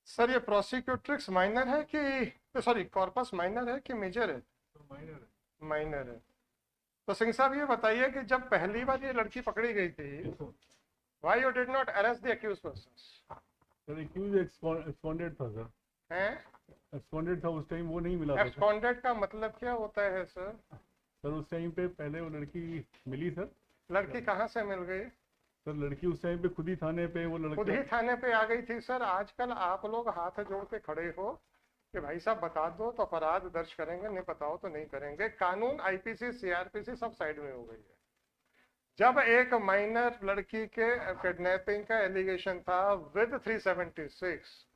Sir ये प्रोसिक्यूट्रिक्स minor है कि सॉरी कॉर्पस माइनर है कि मेजर है? माइनर है। तो सिंह साहब ये बताइए कि जब पहली बार ये लड़की पकड़ी गई थी, why you did not arrest the accused persons? Sir accused absconded था सर। हैं? एक्सपॉन्डेड था उस टाइम, वो नहीं मिला था। एब्सकॉन्डेड का मतलब क्या होता है सर? सर उस टाइम पे पहले वो लड़की मिली सर। लड़की कहाँ से मिल गई? सर लड़की उस टाइम पे खुद ही थाने पे, वो लड़का खुद ही थाने पे आ गई थी। सर आजकल आप लोग हाथ जोड़ के खड़े हो कि भाई साहब बता दो तो अपराध दर्ज करेंगे, नहीं बताओ तो नहीं करेंगे। कानून, आईपीसी, सीआरपीसी सब साइड में हो गई है। जब एक माइनर लड़की के किडनैपिंग का एलिगेशन था with 376,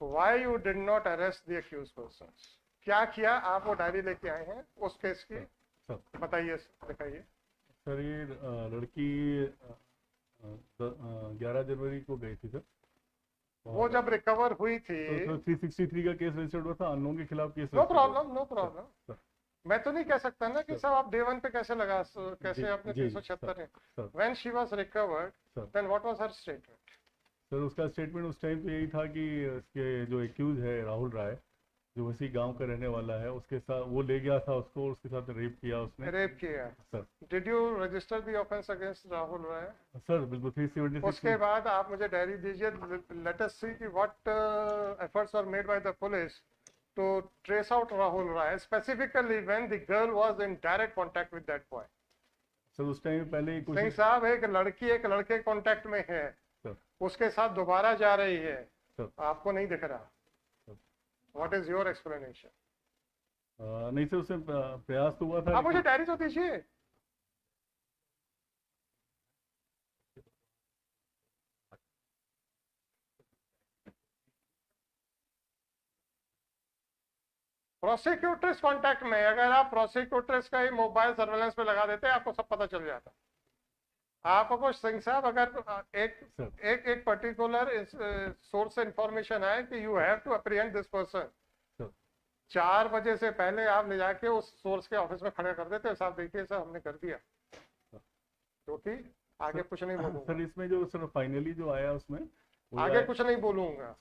why you did not arrest the accused persons? क्या किया? आप वो डायरी लेके आए हैं उस केस की, बताइए, दिखाइए। सर ये लड़की 11 जनवरी को गई थी सर। वो जब रिकवर हुई थी तो 363 का केस रजिस्टर्ड हुआ था, अननोन के खिलाफ case. No problem, no problem. मैं तो नहीं कह सकता ना कि सब आप डे वन पे कैसे लगा, कैसे आपने 376 है। When she was recovered then what was her statement? Sir उसका स्टेटमेंट उस टाइम पे यही था कि उसके जो एक्यूज है राहुल राय, जो उसी गांव का रहने वाला है, उसके साथ वो ले गया था उसको, उसके साथ रेप किया उसने। रेप किया sir. Did you register the offence against Rahul Rai? Sir बिल्कुल 376। उसके बाद आप मुझे डायरी दीजिए। लेट अस सी कि what efforts were made by the police to trace out Rahul Rai, specifically when the girl was in direct contact with that boy. Sir उस time पहले ही सिंह साहब, एक लड़की एक लड़के कांटेक्ट में है, उसके साथ दोबारा जा रही है, आपको नहीं दिख रहा? What is your explanation? नहीं सर उससे प्रयास तो हुआ था। आप मुझे डायरी तो दीजिए। प्रोसिक्यूटर्स कांटेक्ट में, अगर आप प्रोसिक्यूटर्स का ही मोबाइल सर्वेलेंस पे लगा देते आपको सब पता चल जाता। आपको सिंह साहब अगर एक पर्टिकुलर सोर्स से इंफॉर्मेशन है कि you have to apprehend this person, 4 बजे से पहले आप ले जाके उस सोर्स के ऑफिस में खड़े कर देते, साहब देखिए सर हमने कर दिया, क्योंकि आगे कुछ नहीं बोलूंगा सर। इसमें जो सर फाइनली जो आया उसमें आगे कुछ नहीं बोलूंगा,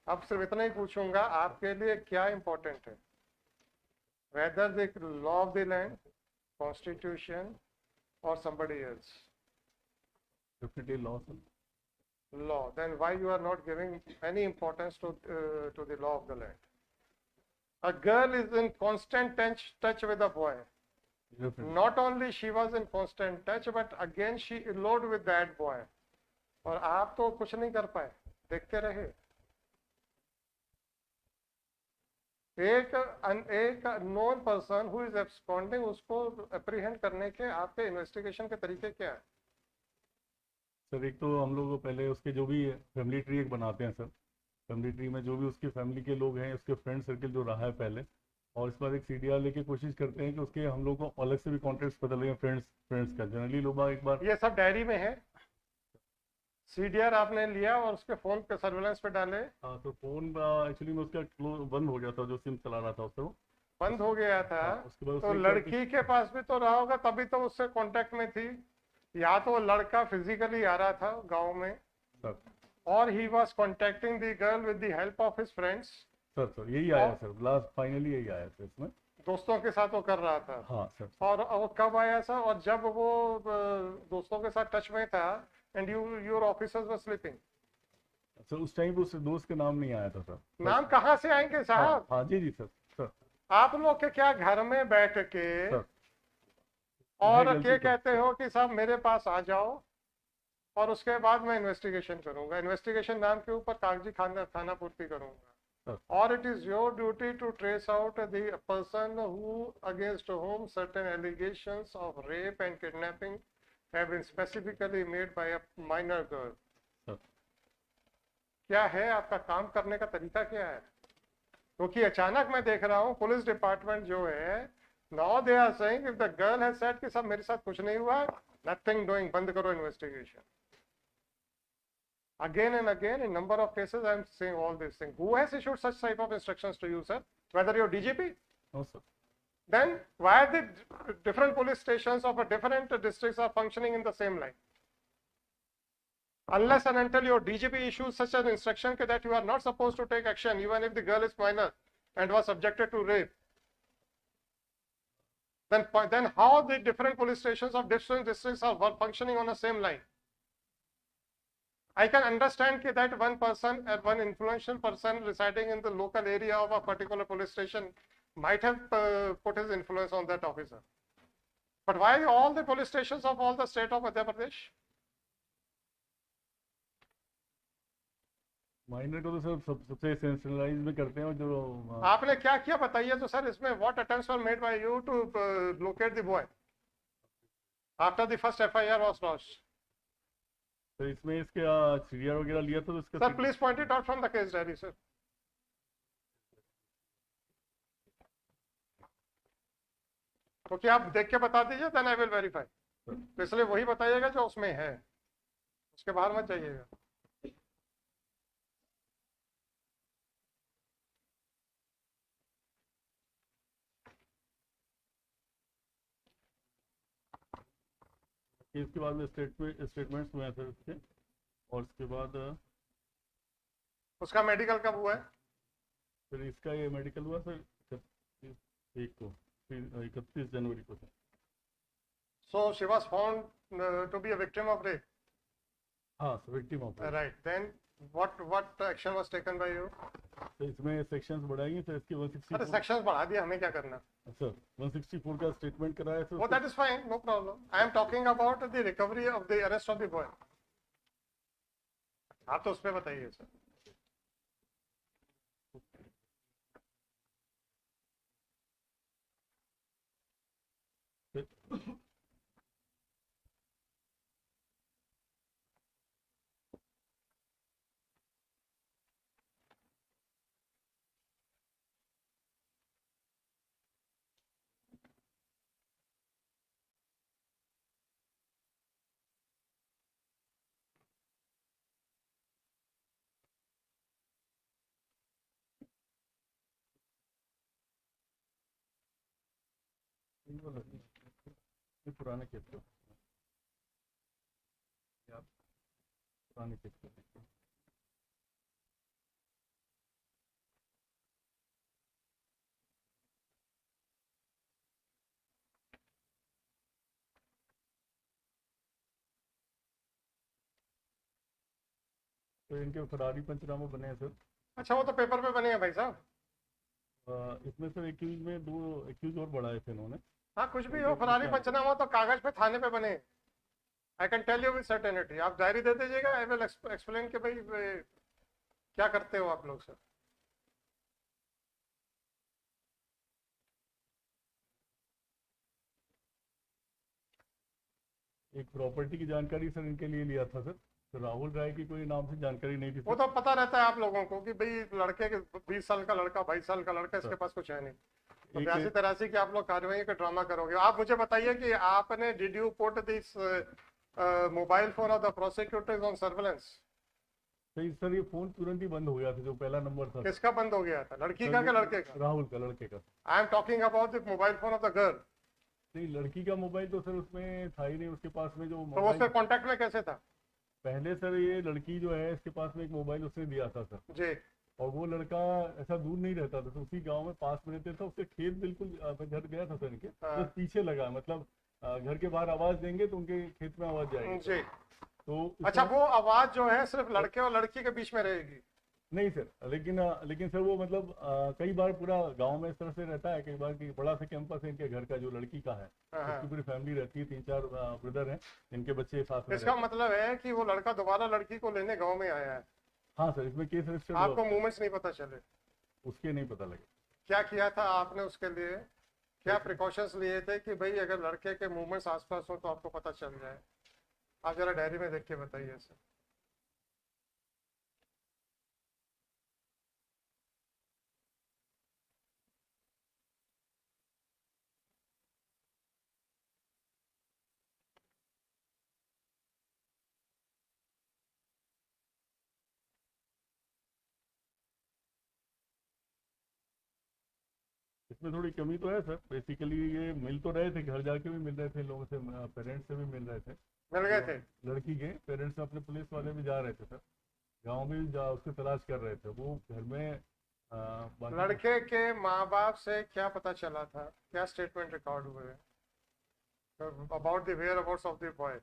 अब सिर्फ इतना ही पूछूंगा आपके लिए क्या इंपॉर्टेंट है, whether the law of the land, constitution or somebody else? Definitely law, sir. Law. Then why you are not giving any importance to the law of the land? A girl is in constant touch with a boy. Definitely. Not only she was in constant touch, but again she eloped with that boy. और आप तो कुछ नहीं कर पाए, देखते रहे। एक known person who is absconding, उसको अप्रीहेंड करने के आपके इन्वेस्टिगेशन के तरीके क्या है? सर एक तो हम लोग पहले उसके जो भी फैमिली ट्री एक बनाते हैं सर, फैमिली ट्री में जो भी उसकी फैमिली के लोग हैं, उसके फ्रेंड सर्कल जो रहा है पहले, और इस बार एक सीडीआर लेके कोशिश करते हैं कि उसके हम लोग को अलग से भी कॉन्टेक्ट्स पता लगे फ्रेंड्स का। जनरली लोग एक बार ये सब डायरी में है, सीडीआर आपने लिया और उसके फोन पे सर्वेलेंस पे डाले। हाँ तो फोन एक्चुअली में उसका बंद हो गया था, जो सिम चला रहा था उसको बंद हो गया था। उसके बाद तो लड़की के पास भी तो रहा होगा, तभी तो उससे कांटेक्ट में थी, या तो लड़का फिजिकली आ रहा था गांव में सर, और he was contacting the girl with the help of his friends. Sir यही आया सर, लास्ट फाइनली यही आया सर, इसमें दोस्तों के साथ वो कर रहा था। हाँ सर। और वो कब आया सर? और जब वो दोस्तों के साथ टच में था and your officers were sleeping. Sir उस टाइम उस दोस्त के नाम नहीं आया था सर। नाम कहाँ से आएंगे साहब? हाँ जी सर। आप लोग के क्या घर में बैठ के और ये कहते हो कि साहब मेरे पास आ जाओ और उसके बाद मैं इन्वेस्टिगेशन करूंगा, इन्वेस्टिगेशन नाम के ऊपर कागजी खाना पूर्ति करूंगा, और it is your duty to trace out the person who against whom certain allegations of rape and kidnapping have been specifically made by a minor girl. क्या है आपका काम करने का तरीका, क्या है? क्योंकि अचानक मैं देख रहा हूँ पुलिस डिपार्टमेंट जो है, now they are saying if the girl has said कि सब मेरे साथ कुछ नहीं हुआ, नथिंग डूइंग, बंद करो investigation. Again and again in number of cases I am saying all these things. Who has issued such type of instructions to you, sir? Whether you're DGP? No sir. Then why the different police stations of a different districts are functioning in the same line? unless and until your DGP issues such an instruction that you are not supposed to take action even if the girl is minor and was subjected to rape, then how the different police stations of different districts are functioning on the same line? I can understand that one person, one influential person residing in the local area of a particular police station might have put his influence on that officer. But why all the police stations of all the state of Madhya Pradesh? Minor को तो sir सबसे centralise में करते हैं, और जो आपने क्या किया बताइए तो सर इसमें? What attempts were made by you to locate the boy after the first FIR was launched? तो इसमें इसके सीडीआर वगैरह लिया था तो इसका sir please point it out from the case diary sir. तो क्या आप देख के बता दीजिए, देन आई विल वेरीफाई. तो इसलिए वही बताइएगा जो उसमें है, उसके बाहर मत जाइएगा. इसके बाद में स्टेटमेंट्स हुए हैं सर इसके, और इसके बाद उसका मेडिकल कब हुआ है? फिर इसका ये मेडिकल हुआ सर 31 जनवरी को sir. So she was found to be a victim of rape. हाँ sir, victim of. Right. Then what action was taken by you? तो इसमें सेक्शंस बढ़ाएंगे सर इसके अरे 164. सेक्शंस बढ़ा दिया, हमें क्या करना? सर 164 का स्टेटमेंट कराया sir. Oh, that is fine, no problem. I am talking about the recovery of the arrest of the boy. आप तो उस पर बताइए सर. ये पुराने केस को, पुराने केस को तो इनके फरारी पंचनामा बने हैं सर. अच्छा, वो तो पेपर पे बने हैं भाई साहब. इसमें सर एक्यूज में 2 एक्यूज और बढ़ाए थे इन्होंने. हाँ, कुछ भी हो, फरारी पंचनामा तो कागज पे थाने पे बने. I can tell you with certainty. आप डायरी दे दीजिएगा, आई विल एक्सप्लेन कि भाई क्या करते हो आप लोग सर. एक प्रॉपर्टी की जानकारी सर इनके लिए लिया था सर, तो राहुल राय की कोई नाम से जानकारी नहीं थी वो सर. तो पता रहता है आप लोगों को कि भाई लड़के के 20 साल का लड़का, 22 साल का लड़का, इसके पास कुछ है नहीं. तो एक- 82-83 की आप लोग कार्रवाई का ड्रामा करोगे. आप मुझे बताइए कि आपने did you put this mobile phone of the prosecutors on surveillance? तो सर ये फोन तुरंत ही बंद हो गया था, जो पहला नंबर था. किसका बंद हो गया था, लड़की का कि लड़के का? राहुल का, लड़के का. I am talking about the mobile phone of the girl. नहीं, लड़की का मोबाइल तो सर उसमें था ही नहीं उसके पास में. जो तो वो मोबाइल उसके कांटेक्ट में कैसे था? पहले सर ये लड़की जो है इसके पास में एक मोबाइल उसने दिया था सर, जी. और वो लड़का ऐसा दूर नहीं रहता था, तो उसी गांव में पास में रहते था. उसके खेत बिल्कुल मैं घर गया था सर इनके, हाँ. बस पीछे लगा, मतलब घर के बाहर आवाज देंगे तो उनके खेत में आवाज जाएगी. जी. तो अच्छा, वो आवाज जो है सिर्फ लड़के और लड़की के बीच में रहेगी? नहीं सर, लेकिन सर वो मतलब कई बार पूरा गांव में इस तरह से रहता है, कई बार कि बड़ा सा कैंपस है इनके घर का, जो लड़की का है हाँ. उसकी पूरी फैमिली रहती है, 3-4 ब्रदर हैं, इनके बच्चे साथ में इसका रहते हैं. मतलब है कि वो लड़का दोबारा लड़की को लेने गांव में आया है. हाँ सर, इसमें केस रजिस्टर आपको मूवमेंट्स नहीं पता चले? उसके नहीं पता लगे. क्या किया था आपने उसके लिए? क्या प्रिकॉशंस लिए थे कि भाई अगर लड़के के मूवमेंट्स आसपास हो तो आपको पता चल जाए? आप जरा डायरी में देख के बताइए सर. इसमें इसमें थोड़ी कमी तो है सर। बेसिकली ये मिल तो रहे थे, घर जाके भी मिल रहे थे लोगों से, पेरेंट्स से भी मिल रहे थे। मिल गए थे? लड़की के पेरेंट्स अपने पुलिस वाले भी जा रहे थे सर, गाँव में भी जा उसकी तलाश कर रहे थे। वो घर में बाकी लड़के के माँ बाप से क्या पता चला था, क्या स्टेटमेंट रिकॉर्ड हुए about the whereabouts of the boy?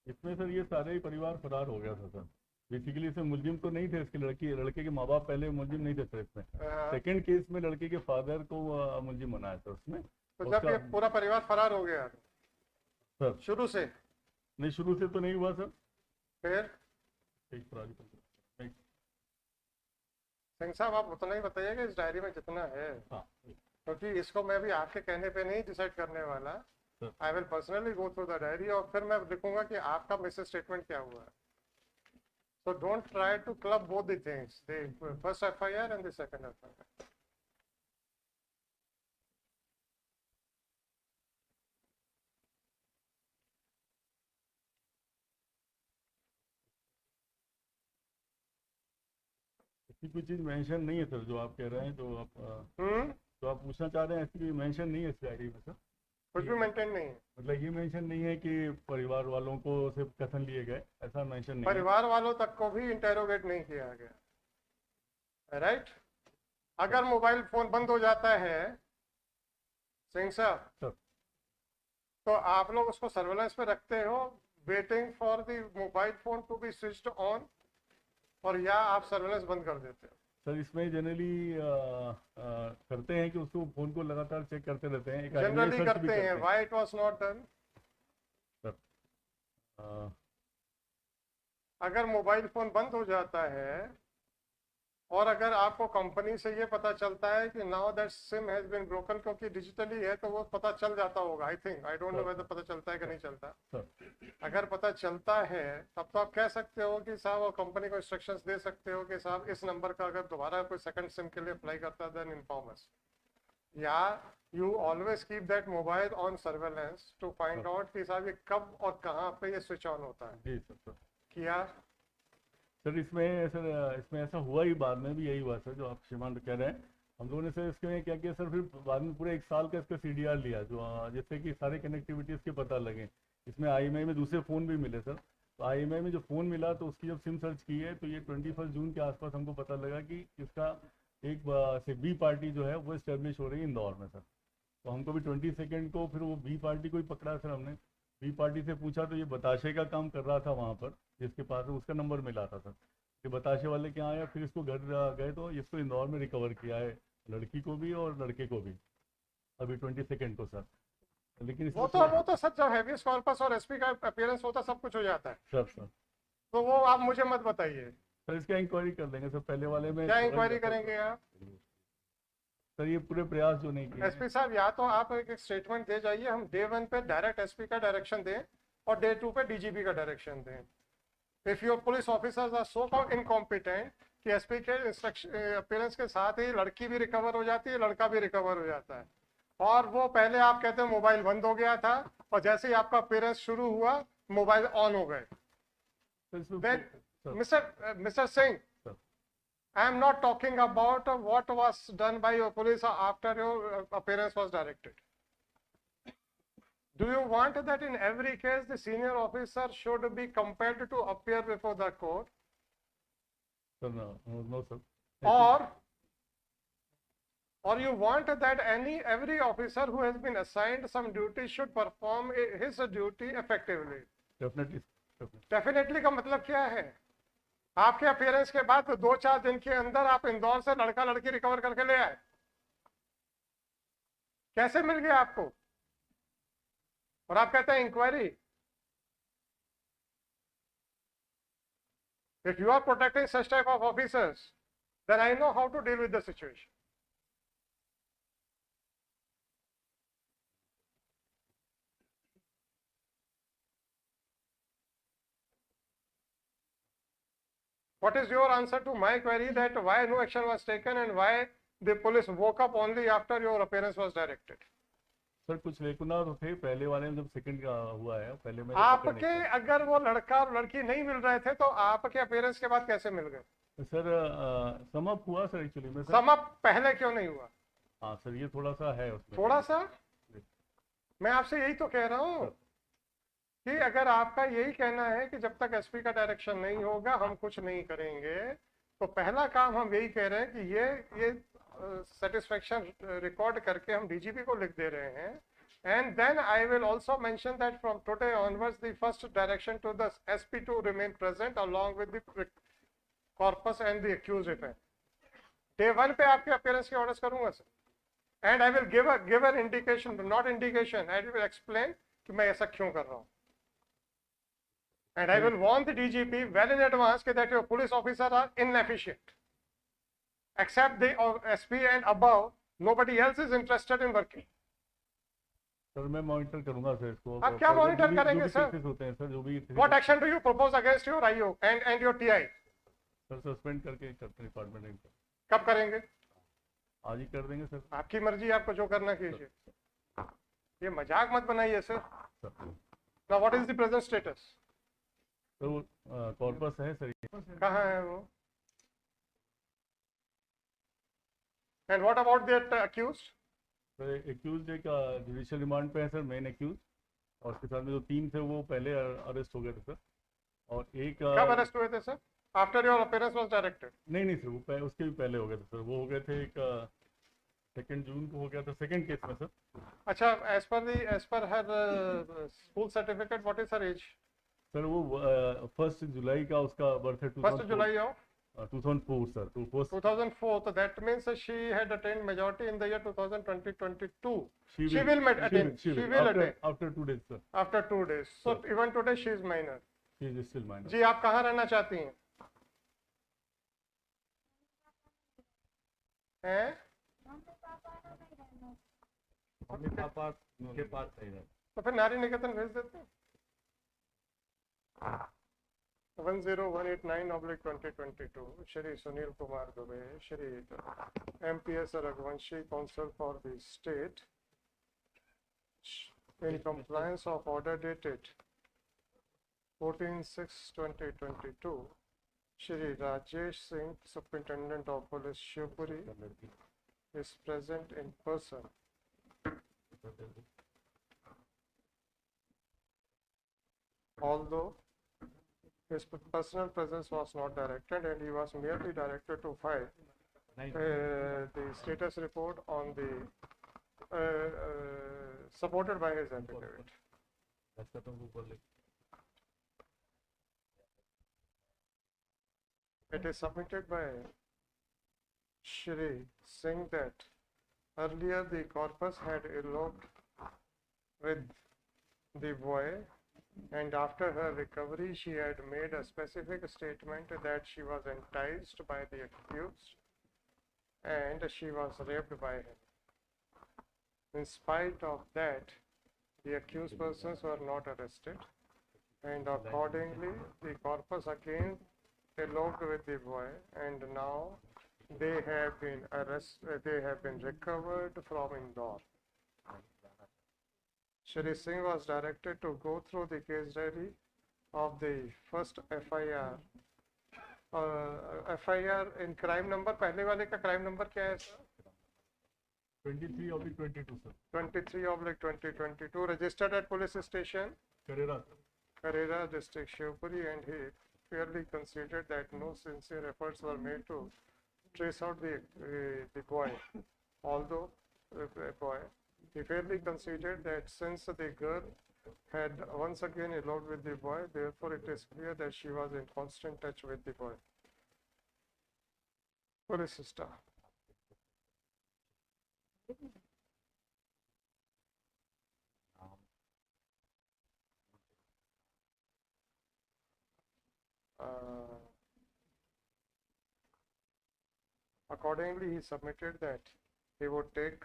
इसमें सर ये सारे ही परिवार फरार हो गया था सर। बेसिकली इसमें मुलजिम तो नहीं थे, इसके लड़के के माँ बाप पहले मुलजिम नहीं थे सर इसमें। सेकंड केस में लड़के के फादर को मुलजिम बनाया था उसमें। तो जब ये पूरा परिवार फरार हो गया सर, शुरू से? नहीं, शुरू से तो नहीं हुआ सर। फिर सिंह साहब, आप उतना ही बताइएगा इस डायरी में जितना है। हाँ, क्योंकि इसको मैं भी आपके कहने पे नहीं डिसाइड करने वाला। I will personally go through the diary और फिर मैं लिखूंगा कि आपका मिसेस स्टेटमेंट क्या हुआ है। So don't try to club both the things, the first FIR and the second FIR. ऐसी कोई चीज मेंशन नहीं है सर जो आप कह रहे हैं, जो आप पूछना चाह रहे हैं, ऐसी कोई मेंशन नहीं है इस डायरी में सर। कुछ भी मेंटेन नहीं है? मतलब ये मेंशन नहीं है कि परिवार वालों को सिर्फ कथन लिए गए, ऐसा मेंशन नहीं परिवार वालों तक को भी इंटेरोगेट नहीं किया गया, राइट? अगर मोबाइल फोन बंद हो जाता है सिंह साहब, तो आप लोग उसको सर्वेलेंस पे रखते हो waiting for the mobile phone to be switched on, और या आप सर्वेलेंस बंद कर देते हो? सर इसमें जनरली करते हैं कि उसको फोन को लगातार चेक करते रहते हैं, जनरली करते हैं। Why it was not done? Sir अगर मोबाइल फोन बंद हो जाता है और अगर आपको कंपनी से ये पता चलता है कि now that sim has been broken, क्योंकि डिजिटली है तो वो पता चल जाता होगा, I think, I don't know whether पता चलता है कि नहीं चलता। अगर पता चलता है तब तो आप कह सकते हो कि साहब, और कंपनी को इंस्ट्रक्शंस दे सकते हो कि साहब इस नंबर का अगर दोबारा कोई सेकंड सिम के लिए अप्लाई करता है देन इन्फॉर्म अस। या you always keep that mobile on surveillance to find out कि साहब ये कब और कहाँ पे ये स्विच ऑन होता है। जी सर। किया सर इसमें ऐसा हुआ ही, बाद में भी यही हुआ सर जो आप श्रीमान कह रहे हैं। हम लोगों ने सर इसमें क्या किया सर, फिर बाद में पूरे 1 साल का इसका CDR लिया, जो जिससे कि सारे कनेक्टिविटीज़ के पता लगे। इसमें IMEI में दूसरे फ़ोन भी मिले सर। तो IMEI में जो फ़ोन मिला तो उसकी जब सिम सर्च की है तो ये 21 जून के आसपास हमको पता लगा कि इसका एक से B पार्टी जो है वो इस्टेब्लिश हो रही है इंदौर में सर। तो हमको भी 22 को फिर वो B पार्टी को ही पकड़ा सर हमने। B पार्टी से पूछा तो ये बताशे का काम कर रहा था वहाँ पर, जिसके पास उसका नंबर मिला था सर। ये बताशे वाले के यहाँ आया, फिर इसको घर गए तो इसको इंदौर में रिकवर किया है, लड़की को भी और लड़के को भी, अभी 22 को सर। लेकिन वो तो सर जब हैबियस कॉर्पस और SP का अपीयरेंस होता सब कुछ हो जाता है सर। तो वो आप मुझे मत बताइए सर, इसका इंक्वायरी कर लेंगे सर। पहले वाले में क्या इंक्वायरी करेंगे आप? सर ये पूरे प्रयास जो नहीं किए। SP साहब, या तो आप एक स्टेटमेंट दे जाइए, हम Day 1 पे डायरेक्ट SP का डायरेक्शन दें और Day 2 पे DGP का डायरेक्शन दें। If your police officers are so incompetent कि SP के इंस्ट्रक्शन अपीयरेंस के साथ ही लड़की भी रिकवर हो जाती है, लड़का भी रिकवर हो जाता है, और वो पहले आप कहते हैं मोबाइल बंद हो गया था और जैसे ही आपका अपीयरेंस शुरू हुआ मोबाइल ऑन हो गए, mister Singh, I am not talking about what was done by your police after your appearance was directed. Do you want that in every case the senior officer should be compelled to appear before the court? Sir, no sir. Or you want that every officer who has been assigned some duty should perform his duty effectively? Definitely. Definitely का मतलब क्या है? आपके appearance के बाद 2-4 दिन के अंदर आप इंदौर से लड़का लड़की रिकवर करके ले आए, कैसे मिल गया आपको? और आप कहते हैं inquiry. If you are protecting such type of officers then I know how to deal with the situation. What is your answer to my query that why no action was taken and why the police woke up only after your appearance was directed? Sir कुछ लेकुना तो थे पहले वाले में, जब second का हुआ है पहले में पकड़ नहीं आपके अगर वो लड़का और लड़की नहीं मिल रहे थे तो आपके अपीयरेंस के बाद कैसे मिल गए? पाया सर। सम अप हुआ सर एक्चुअली में सर। सम अप पहले क्यों नहीं हुआ? हाँ सर, ये थोड़ा सा है उसमें। थोड़ा सा? मैं आपसे यही तो कह रहा हूँ कि अगर आपका यही कहना है कि जब तक एसपी का डायरेक्शन नहीं होगा हम कुछ नहीं करेंगे, तो पहला काम हम यही कह रहे हैं कि ये सेटिस्फेक्शन रिकॉर्ड करके हम डीजीपी को लिख दे रहे हैं. And then I will also mention that from today onwards, the first direction to the SP to remain present along with the corpus and the accused if है. Day 1 पे आपके appearance के orders करूँगा sir. And I will give an indication, not indication, I will explain कि मैं ऐसा क्यों कर रहा हूँ. And I will warn the DGP well in advance that your police officers are inefficient. Except the SP and above, nobody else is interested in working. Sir मैं monitor करूंगा sir इसको। आप क्या मॉनिटर करेंगे सर? केसेस होते हैं sir जो भी। What action do you propose against your IO and your TI? Sir suspend करके करते डिपार्टमेंट में। कब करेंगे? आज ही कर देंगे सर। आपकी मर्जी, आपको जो करना कीजिए, ये मजाक मत बनाइए sir. Now what is the present status? Sir वो कॉर्पस है सर। कहाँ है वो? And what about the accused? Sir accused एक जुडिशियल रिमांड पे है सर, मेन एक्यूज, और उसके साथ में जो 3 थे वो पहले अरेस्ट हो गए थे सर। और एक कब अरेस्ट हुए थे sir? After your appearance was directed? नहीं सर, वो उसके भी पहले हो गए थे सर। वो हो गए थे एक 2 जून को हो गया था सेकंड केस में सर। अच्छा, as per her school certificate what is her age? Sir वो 1 जुलाई का उसका बर्थ है। 1 July of 2004 sir. 2004. So that means she had attained majority in the year 2022. She will attain. She will attain after 2 days sir. After 2 days. So even today she is minor. She is still minor. जी, आप कहाँ रहना चाहती हैं? हैं? Mummy papa के पास है। तो फिर नारी निकेतन भेज देते हैं। 10189/2022 Shri Sunil Kumar Dubey, Shri MPS Raghuvanshi, council for the state, in compliance of order dated 14/6/2022, Shri Rajesh Singh, Superintendent of Police, Shivpuri, is present in person. Although his personal presence was not directed and he was merely directed to file the status report on the supported by his affidavit. It is submitted by Shri Singh that earlier the corpus had eloped with the boy, and after her recovery she had made a specific statement that she was enticed by the accused and she was raped by him. In spite of that, the accused persons were not arrested, and accordingly the corpus again eloped with the boy, and now they have been recovered from Indore. Shri Singh was directed to go through the case diary of the first FIR. FIR in crime number, पहले वाले का crime number क्या है sir? 23/22 sir. 23/2022, registered at police station Karera district Shivpuri, and he fairly considered that no sincere efforts were made to trace out the boy. Although he fairly considered that since the girl had once again eloped with the boy, therefore it is clear that she was in constant touch with the boy. Police staff. Accordingly, he submitted that he would take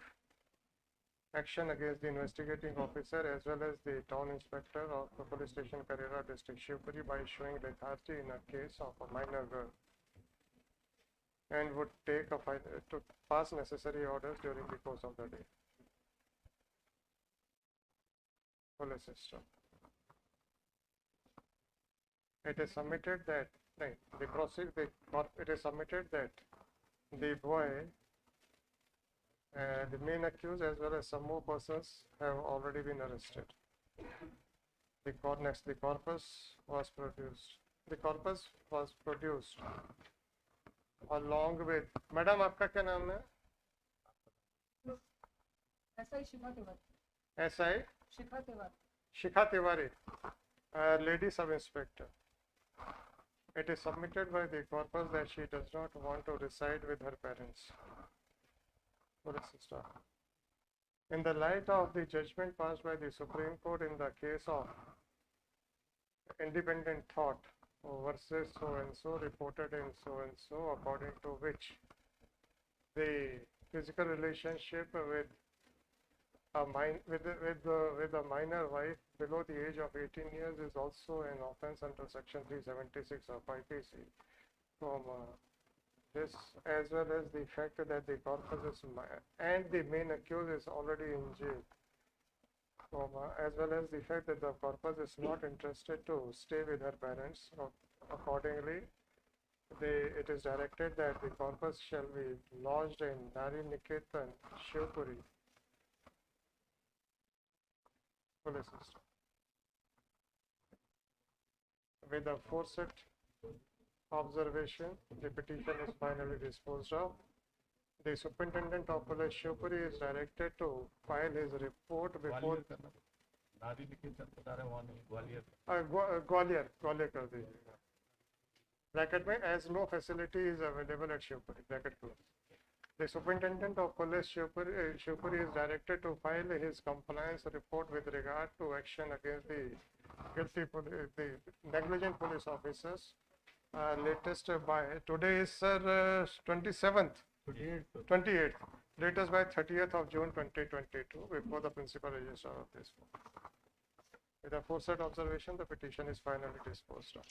action against the investigating officer as well as the town inspector of the police station Karera district Shivpuri by showing lethargy in a case of a minor girl, and would take to pass necessary orders during the course of the day. police system. It is submitted that it is submitted that the boy, the main accused as well as some more persons have already been arrested. The corpus was produced. The corpus was produced along with. Madam आपका क्या नाम है? SI Shikha Tiwari. SI Shikha Tiwari. Shikha Tiwari, lady sub inspector. It is submitted by the corpus that she does not want to reside with her parents. Police sister. In the light of the judgment passed by the Supreme Court in the case of Independent Thought versus so and so reported in so and so, according to which the physical relationship with a minor wife below the age of 18 years is also an offence under section 376 of IPC. From this, as well as the fact that the corpus is and the main accused is already in jail, as well as the fact that the corpus is not interested to stay with her parents. Accordingly, it is directed that the corpus shall be lodged in Nari Niketan, Shivpuri police system. With a forced observation, the petition is finally disposed of. The Superintendent of Police Shivpuri is directed to file his report before Gwalior कर दीजिएगा bracket में as no facility is available at Shivpuri bracket close. The Superintendent of Police Shivpuri is directed to file his compliance report with regard to action against the negligent police officers. Latest by today is 27th, 28th. Latest by 30th of June 2022 before the principal registrar of this. With a forced observation, the petition is finally disposed of.